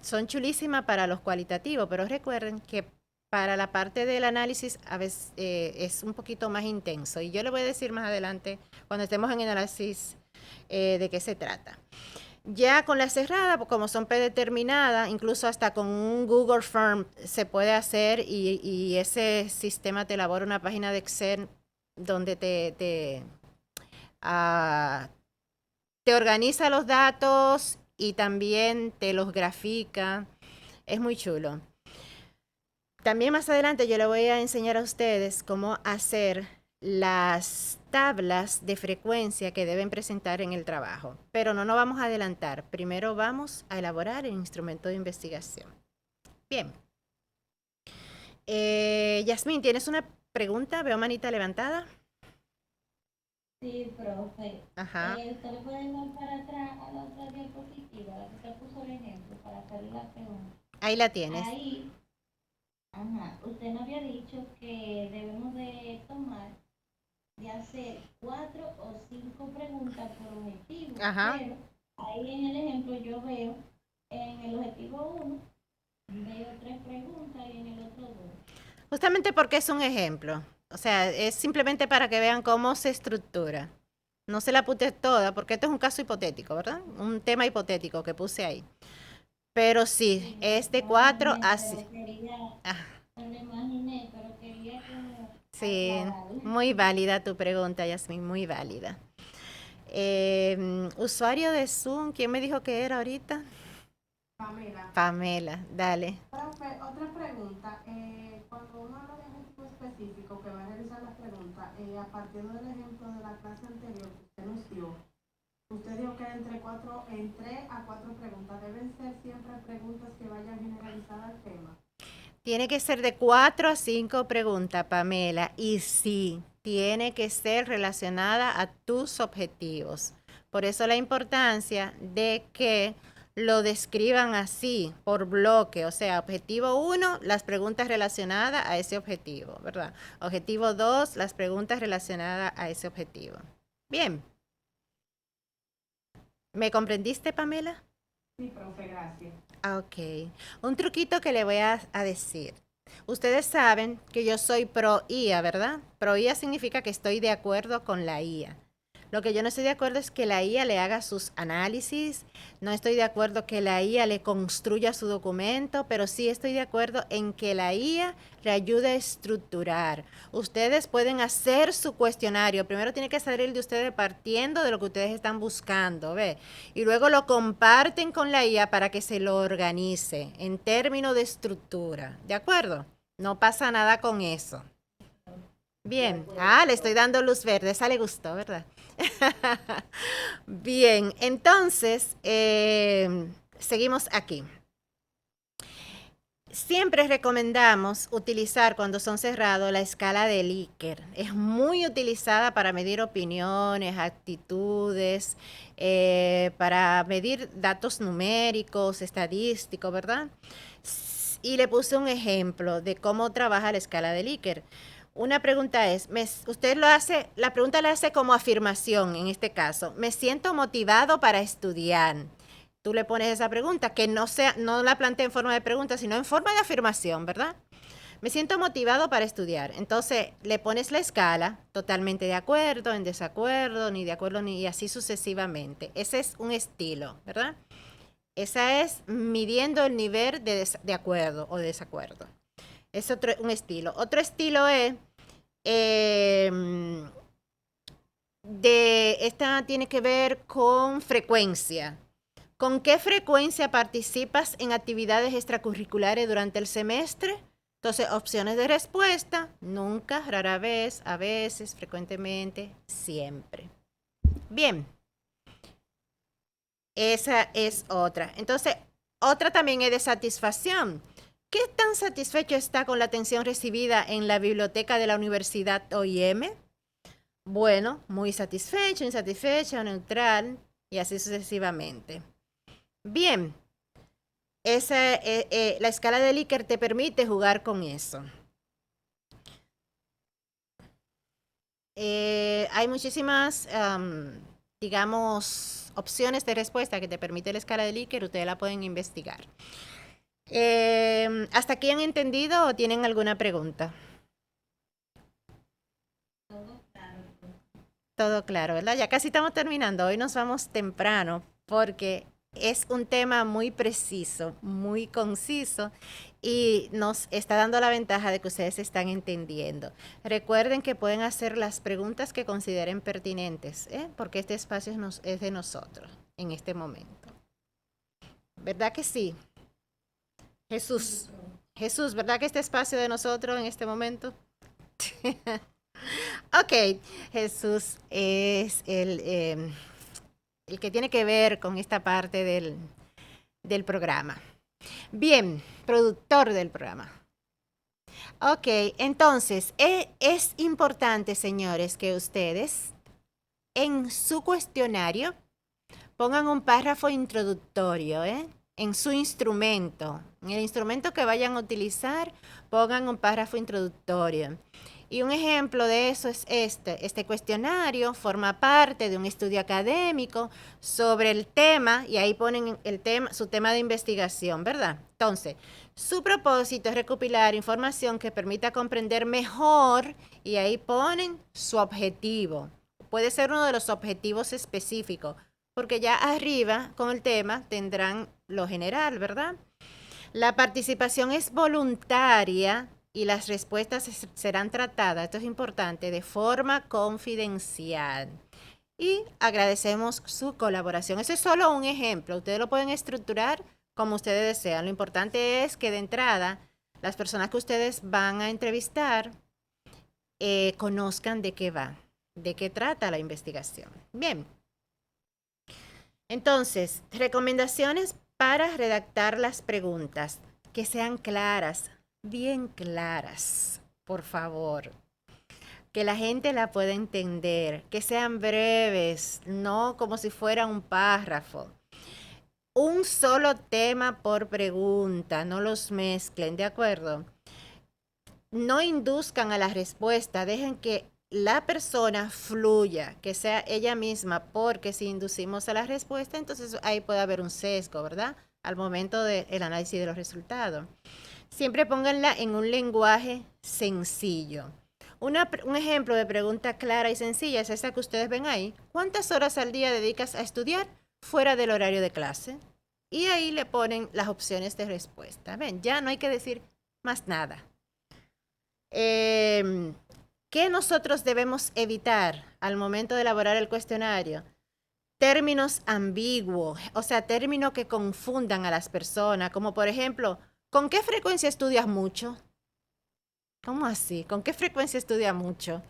Son chulísimas para los cualitativos, pero recuerden que para la parte del análisis a veces es un poquito más intenso. Y yo le voy a decir más adelante, cuando estemos en el análisis, de qué se trata. Ya con la cerrada, como son predeterminadas, incluso hasta con un Google Form se puede hacer y ese sistema te elabora una página de Excel donde te organiza los datos y también te los grafica. Es muy chulo. También más adelante yo le voy a enseñar a ustedes cómo hacer las tablas de frecuencia que deben presentar en el trabajo. Pero no nos vamos a adelantar. Primero vamos a elaborar el instrumento de investigación. Bien. Yasmín, ¿tienes una pregunta? Veo manita levantada. Sí, profe. Ajá. ¿Usted le puede dar para atrás a la otra diapositiva, la que usted puso el ejemplo, para hacerle la pregunta? Ahí la tienes. Ahí, ajá, usted me había dicho que debemos de tomar, de hacer 4 o 5 preguntas por objetivo. Ajá. Pero ahí en el ejemplo yo veo, en el objetivo 1, veo 3 preguntas y en el otro 2. Justamente porque es un ejemplo. O sea, es simplemente para que vean cómo se estructura. No se la puse toda, porque esto es un caso hipotético, ¿verdad? Un tema hipotético que puse ahí. Pero sí, es de 4 a 6. Me lo imaginé, pero quería como Sí, aclararlo. muy válida tu pregunta, Yasmin, muy válida. Usuario de Zoom, ¿quién me dijo que era ahorita? Pamela. Pamela, dale. Profe, otra pregunta. Cuando uno habla de objetivo específico que va a realizar las preguntas, a partir del ejemplo de la clase anterior que usted nos dio, usted dijo que entre 3 a 4 preguntas. ¿Deben ser siempre preguntas que vayan generalizadas al tema? Tiene que ser de 4 a 5 preguntas, Pamela, y sí, tiene que ser relacionada a tus objetivos. Por eso la importancia de que lo describan así, por bloque, o sea, objetivo 1, las preguntas relacionadas a ese objetivo, ¿verdad? Objetivo 2, las preguntas relacionadas a ese objetivo. Bien. ¿Me comprendiste, Pamela? Sí, profe, gracias. Ok. Un truquito que le voy a decir. Ustedes saben que yo soy pro IA, ¿verdad? Pro IA significa que estoy de acuerdo con la IA. Lo que yo no estoy de acuerdo es que la IA le haga sus análisis, no estoy de acuerdo que la IA le construya su documento, pero sí estoy de acuerdo en que la IA le ayude a estructurar. Ustedes pueden hacer su cuestionario, primero tiene que salir de ustedes partiendo de lo que ustedes están buscando, ¿ve? Y luego lo comparten con la IA para que se lo organice en términos de estructura, ¿de acuerdo? No pasa nada con eso. Bien, le estoy dando luz verde, esa le gustó, ¿verdad? Bien, entonces, seguimos aquí. Siempre recomendamos utilizar cuando son cerrados la escala de Likert. Es muy utilizada para medir opiniones, actitudes, para medir datos numéricos, estadísticos, ¿verdad? Y le puse un ejemplo de cómo trabaja la escala de Likert. Una pregunta es, usted lo hace, la pregunta la hace como afirmación en este caso. Me siento motivado para estudiar. Tú le pones esa pregunta, que no la plantea en forma de pregunta, sino en forma de afirmación, ¿verdad? Me siento motivado para estudiar. Entonces le pones la escala, totalmente de acuerdo, en desacuerdo, ni de acuerdo, ni así sucesivamente. Ese es un estilo, ¿verdad? Esa es midiendo el nivel de acuerdo o de desacuerdo. Es un estilo. Otro estilo es, esta tiene que ver con frecuencia. ¿Con qué frecuencia participas en actividades extracurriculares durante el semestre? Entonces, opciones de respuesta, nunca, rara vez, a veces, frecuentemente, siempre. Bien. Esa es otra. Entonces, otra también es de satisfacción. ¿Qué tan satisfecho está con la atención recibida en la biblioteca de la Universidad OIM? Bueno, muy satisfecho, insatisfecho, neutral y así sucesivamente. Bien, la escala de Likert te permite jugar con eso. Hay muchísimas, digamos, opciones de respuesta que te permite la escala de Likert, ustedes la pueden investigar. ¿Hasta aquí han entendido o tienen alguna pregunta? Todo claro, ¿verdad? Ya casi estamos terminando. Hoy nos vamos temprano porque es un tema muy preciso, muy conciso y nos está dando la ventaja de que ustedes están entendiendo. Recuerden que pueden hacer las preguntas que consideren pertinentes, porque este espacio es de nosotros en este momento. ¿Verdad que sí? Jesús, ¿verdad que este espacio es de nosotros en este momento? Ok, Jesús es el que tiene que ver con esta parte del programa. Bien, productor del programa. Ok, entonces, es importante, señores, que ustedes en su cuestionario pongan un párrafo introductorio, en su instrumento. En el instrumento que vayan a utilizar, pongan un párrafo introductorio. Y un ejemplo de eso es este cuestionario forma parte de un estudio académico sobre el tema, y ahí ponen el tema, su tema de investigación, ¿verdad? Entonces, su propósito es recopilar información que permita comprender mejor, y ahí ponen su objetivo. Puede ser uno de los objetivos específicos, porque ya arriba con el tema tendrán lo general, ¿verdad? La participación es voluntaria y las respuestas serán tratadas, esto es importante, de forma confidencial. Y agradecemos su colaboración. Ese es solo un ejemplo. Ustedes lo pueden estructurar como ustedes desean. Lo importante es que de entrada las personas que ustedes van a entrevistar conozcan de qué va, de qué trata la investigación. Bien. Entonces, recomendaciones para redactar las preguntas. Que sean claras, bien claras, por favor. Que la gente la pueda entender, que sean breves, no como si fuera un párrafo. Un solo tema por pregunta, no los mezclen, ¿de acuerdo? No induzcan a la respuesta, dejen que la persona fluya, que sea ella misma, porque si inducimos a la respuesta, entonces ahí puede haber un sesgo, ¿verdad? Al momento del análisis de los resultados. Siempre pónganla en un lenguaje sencillo. Un ejemplo de pregunta clara y sencilla es esa que ustedes ven ahí. ¿Cuántas horas al día dedicas a estudiar fuera del horario de clase? Y ahí le ponen las opciones de respuesta. Ven, ya no hay que decir más nada. ¿Qué nosotros debemos evitar al momento de elaborar el cuestionario? Términos ambiguos, o sea, términos que confundan a las personas, como por ejemplo, ¿con qué frecuencia estudias mucho? ¿Cómo así? ¿Con qué frecuencia estudias mucho?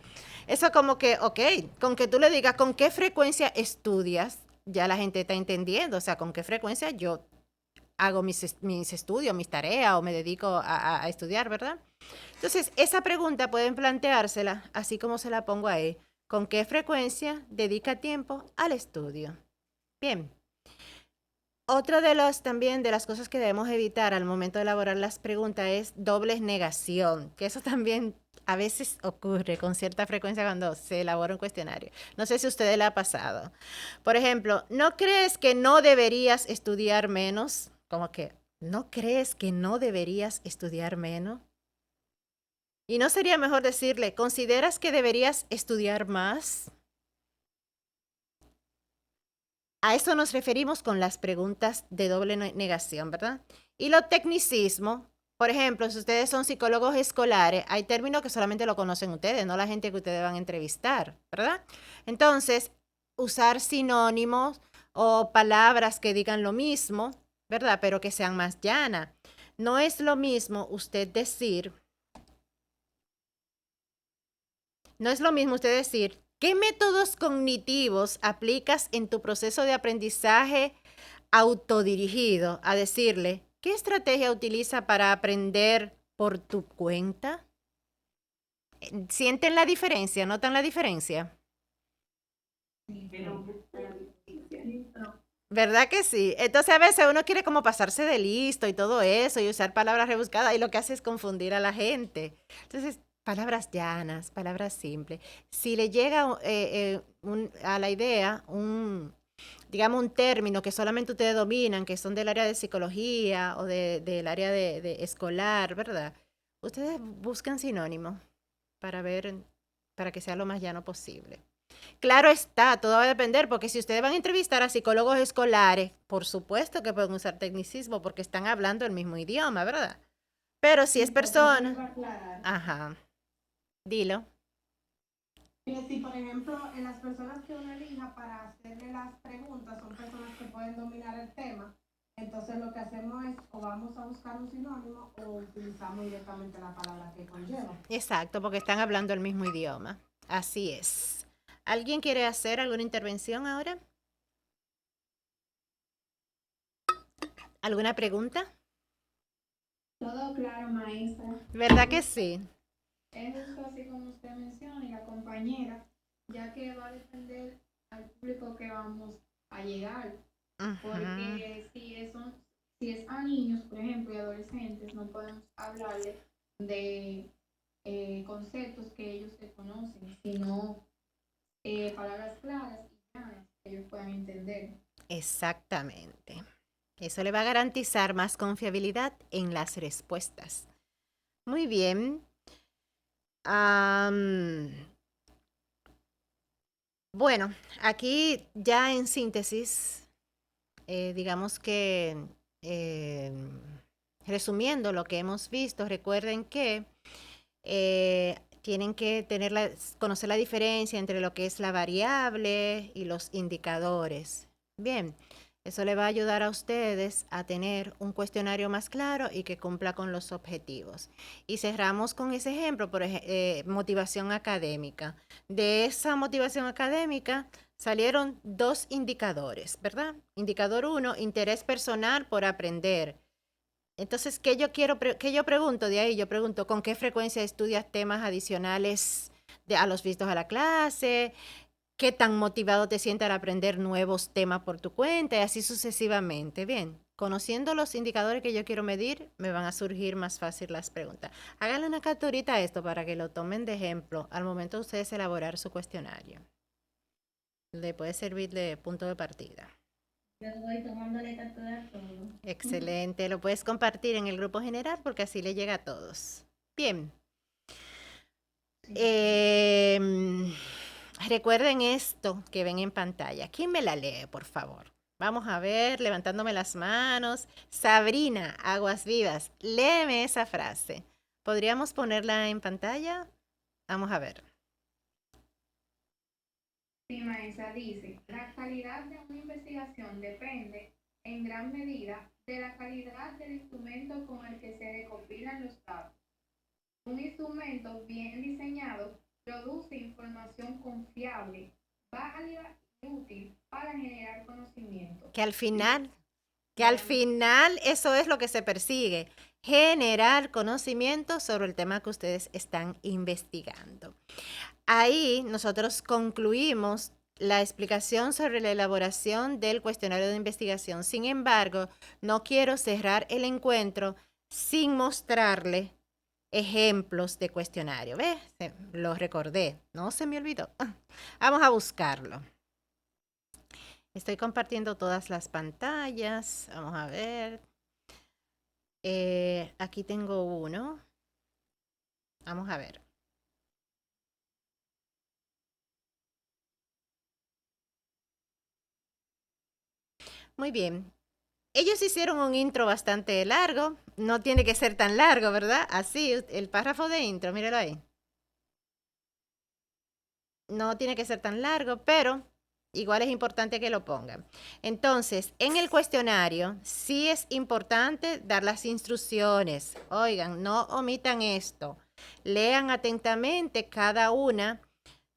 Eso como que, ok, con que tú le digas con qué frecuencia estudias, ya la gente está entendiendo, o sea, con qué frecuencia yo hago mis estudios, mis tareas o me dedico a estudiar, ¿verdad? Entonces, esa pregunta pueden planteársela así como se la pongo ahí. ¿Con qué frecuencia dedica tiempo al estudio? Bien. Otra de las cosas que debemos evitar al momento de elaborar las preguntas es doble negación, que eso también a veces ocurre con cierta frecuencia cuando se elabora un cuestionario. No sé si a ustedes le ha pasado. Por ejemplo, ¿no crees que no deberías estudiar menos? Como que, ¿no crees que no deberías estudiar menos? ¿Y no sería mejor decirle, ¿consideras que deberías estudiar más? A eso nos referimos con las preguntas de doble negación, ¿verdad? Y los tecnicismos, por ejemplo, si ustedes son psicólogos escolares, hay términos que solamente lo conocen ustedes, no la gente que ustedes van a entrevistar, ¿verdad? Entonces, usar sinónimos o palabras que digan lo mismo, ¿verdad? Pero que sean más llanas. No es lo mismo usted decir, ¿qué métodos cognitivos aplicas en tu proceso de aprendizaje autodirigido? A decirle, ¿qué estrategia utiliza para aprender por tu cuenta? ¿Sienten la diferencia? ¿Notan la diferencia? ¿Verdad que sí? Entonces a veces uno quiere como pasarse de listo y todo eso y usar palabras rebuscadas y lo que hace es confundir a la gente. Entonces, palabras llanas, palabras simples. Si le llega a la idea digamos, un término que solamente ustedes dominan, que son del área de psicología o del área de escolar, ¿verdad? Ustedes buscan sinónimos para que sea lo más llano posible. Claro está, todo va a depender, porque si ustedes van a entrevistar a psicólogos escolares, por supuesto que pueden usar tecnicismo porque están hablando el mismo idioma, ¿verdad? Pero si es persona... Ajá. Dilo. Si, por ejemplo, en las personas que uno elija para hacerle las preguntas son personas que pueden dominar el tema, entonces lo que hacemos es o vamos a buscar un sinónimo o utilizamos directamente la palabra que conlleva. Exacto, porque están hablando el mismo idioma. Así es. ¿Alguien quiere hacer alguna intervención ahora? ¿Alguna pregunta? Todo claro, maestra. ¿Verdad que sí? Es justo así como usted menciona y la compañera, ya que va a depender al público que vamos a llegar. Ujú. Porque si es a niños, por ejemplo, y adolescentes, no podemos hablarle de conceptos que ellos se conocen, sino palabras claras y llanas que ellos puedan entender. Exactamente. Eso le va a garantizar más confiabilidad en las respuestas. Muy bien. Bueno, aquí ya en síntesis, digamos que resumiendo lo que hemos visto, recuerden que tienen que conocer la diferencia entre lo que es la variable y los indicadores. Bien, eso le va a ayudar a ustedes a tener un cuestionario más claro y que cumpla con los objetivos. Y cerramos con ese ejemplo, por motivación académica. De esa motivación académica salieron 2 indicadores, ¿verdad? Indicador 1, interés personal por aprender. Entonces, ¿qué yo pregunto de ahí? Yo pregunto, ¿con qué frecuencia estudias temas adicionales a los vistos a la clase? ¿Qué tan motivado te sientes al aprender nuevos temas por tu cuenta? Y así sucesivamente. Bien, conociendo los indicadores que yo quiero medir, me van a surgir más fácil las preguntas. Háganle una capturita a esto para que lo tomen de ejemplo al momento de ustedes elaborar su cuestionario. Le puede servir de punto de partida. Yo voy tomándole captura a todo. Excelente, lo puedes compartir en el grupo general porque así le llega a todos. Bien. Recuerden esto que ven en pantalla. ¿Quién me la lee, por favor? Vamos a ver, levantándome las manos. Sabrina, Aguas Vivas, léeme esa frase. ¿Podríamos ponerla en pantalla? Vamos a ver. Sí, maestra, dice, la calidad de una investigación depende en gran medida de la calidad del instrumento con el que se recopilan los datos. Un instrumento bien diseñado produce información confiable, válida y útil para generar conocimiento. Que al final eso es lo que se persigue, generar conocimiento sobre el tema que ustedes están investigando. Ahí nosotros concluimos la explicación sobre la elaboración del cuestionario de investigación. Sin embargo, no quiero cerrar el encuentro sin mostrarle ejemplos de cuestionario. ¿Ves? Lo recordé, no se me olvidó. Vamos a buscarlo. Estoy compartiendo todas las pantallas. Vamos a ver. Aquí tengo uno. Vamos a ver. Muy bien. Ellos hicieron un intro bastante largo. No tiene que ser tan largo, ¿verdad? Así, el párrafo de intro, míralo ahí. No tiene que ser tan largo, pero igual es importante que lo pongan. Entonces, en el cuestionario sí es importante dar las instrucciones. Oigan, no omitan esto. Lean atentamente cada una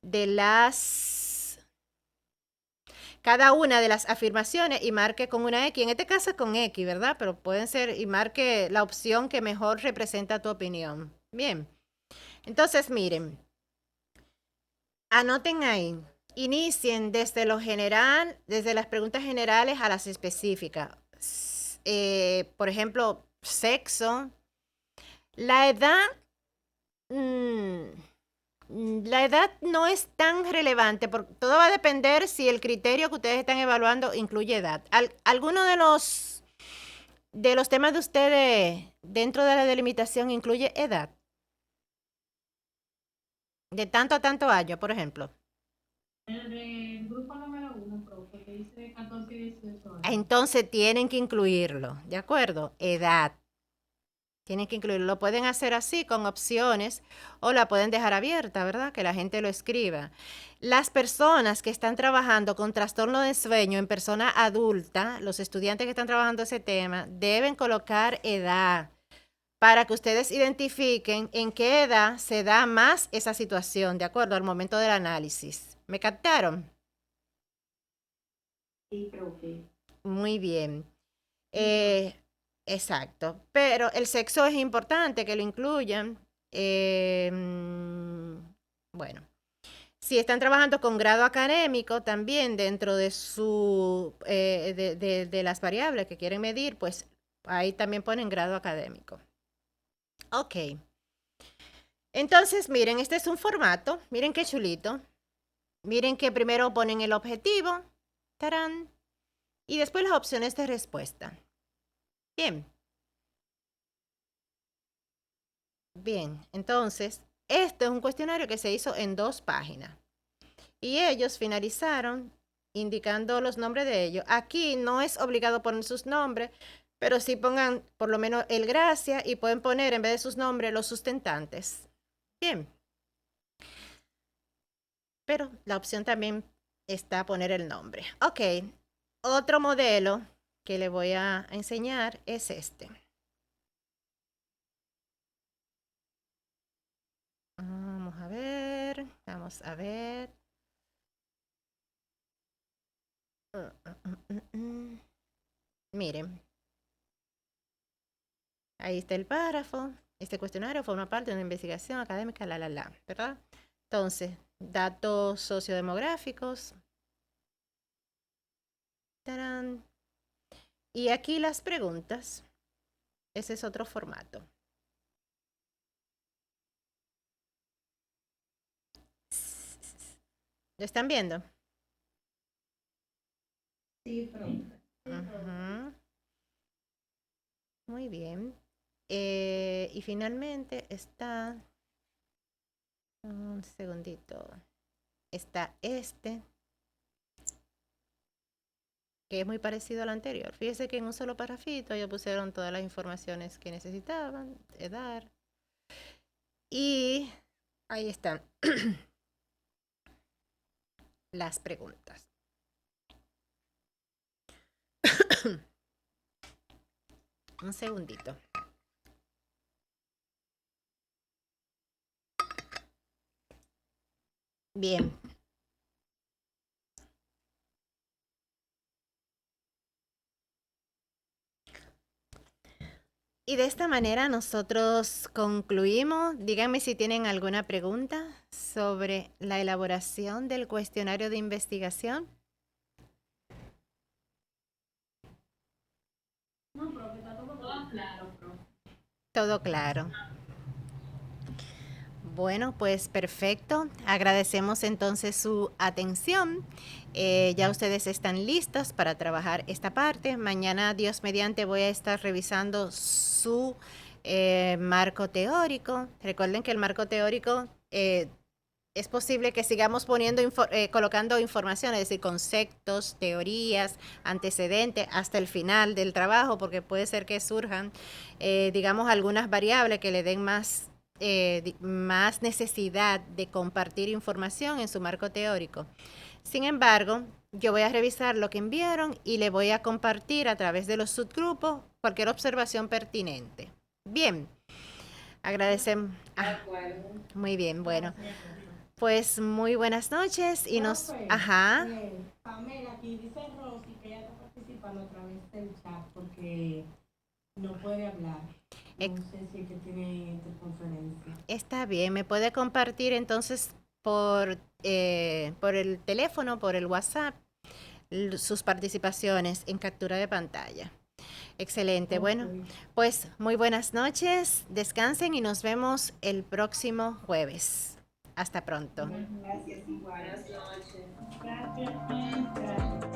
de las afirmaciones y marque con una X. En este caso con X, ¿verdad? Pero pueden ser y marque la opción que mejor representa tu opinión. Bien. Entonces, miren. Anoten ahí. Inicien desde lo general, desde las preguntas generales a las específicas. Por ejemplo, sexo. La edad. La edad no es tan relevante, porque todo va a depender si el criterio que ustedes están evaluando incluye edad. ¿Alguno de los temas de ustedes dentro de la delimitación incluye edad? De tanto a tanto año, por ejemplo. El grupo número 1, profe, que dice 14 y 18 años. Entonces tienen que incluirlo, ¿de acuerdo? Edad. Tienen que incluirlo. Lo pueden hacer así con opciones o la pueden dejar abierta, ¿verdad? Que la gente lo escriba. Las personas que están trabajando con trastorno de sueño en persona adulta, los estudiantes que están trabajando ese tema, deben colocar edad para que ustedes identifiquen en qué edad se da más esa situación, ¿de acuerdo? Al momento del análisis. ¿Me captaron? Sí, profe. Muy bien. Exacto. Pero el sexo es importante que lo incluyan. Bueno. Si están trabajando con grado académico también dentro de su de las variables que quieren medir, pues ahí también ponen grado académico. Ok. Entonces, miren, este es un formato. Miren qué chulito. Miren que primero ponen el objetivo. ¡Tarán! Y después las opciones de respuesta. Bien. Bien, entonces, este es un cuestionario que se hizo en 2 páginas. Y ellos finalizaron indicando los nombres de ellos. Aquí no es obligado poner sus nombres, pero sí pongan por lo menos el gracias y pueden poner en vez de sus nombres los sustentantes. Bien. Pero la opción también está poner el nombre. Ok. Otro modelo que le voy a enseñar es este. Vamos a ver. Vamos a ver. Miren. Ahí está el párrafo. Este cuestionario forma parte de una investigación académica, ¿verdad? Entonces, datos sociodemográficos. ¡Tarán! Y aquí las preguntas. Ese es otro formato. ¿Lo están viendo? Sí, profe. Ujú. Muy bien. Y finalmente está, un segundito, está este, que es muy parecido al anterior. Fíjese que en un solo parrafito ellos pusieron todas las informaciones que necesitaban dar. Y ahí están las preguntas. Un segundito. Bien. Y de esta manera nosotros concluimos. Díganme si tienen alguna pregunta sobre la elaboración del cuestionario de investigación. No, profe, está todo claro, profe. Todo claro. Bueno, pues perfecto. Agradecemos entonces su atención. Ya ustedes están listos para trabajar esta parte. Mañana, Dios mediante, voy a estar revisando su marco teórico. Recuerden que el marco teórico es posible que sigamos poniendo colocando información, es decir, conceptos, teorías, antecedentes hasta el final del trabajo, porque puede ser que surjan, digamos, algunas variables que le den más necesidad de compartir información en su marco teórico. Sin embargo, yo voy a revisar lo que enviaron y le voy a compartir a través de los subgrupos cualquier observación pertinente. Bien, agradecemos. Muy bien, bueno. Pues muy buenas noches y nos... Ajá. Pamela, aquí dice Rosy que ella está participando a través del chat porque no puede hablar. No sé si es que tiene interconferencia. Está bien, me puede compartir entonces por el teléfono, por el WhatsApp, sus participaciones en captura de pantalla. Excelente, okay. Bueno, pues muy buenas noches, descansen y nos vemos el próximo jueves. Hasta pronto. Gracias, igual. Buenas noches. Gracias.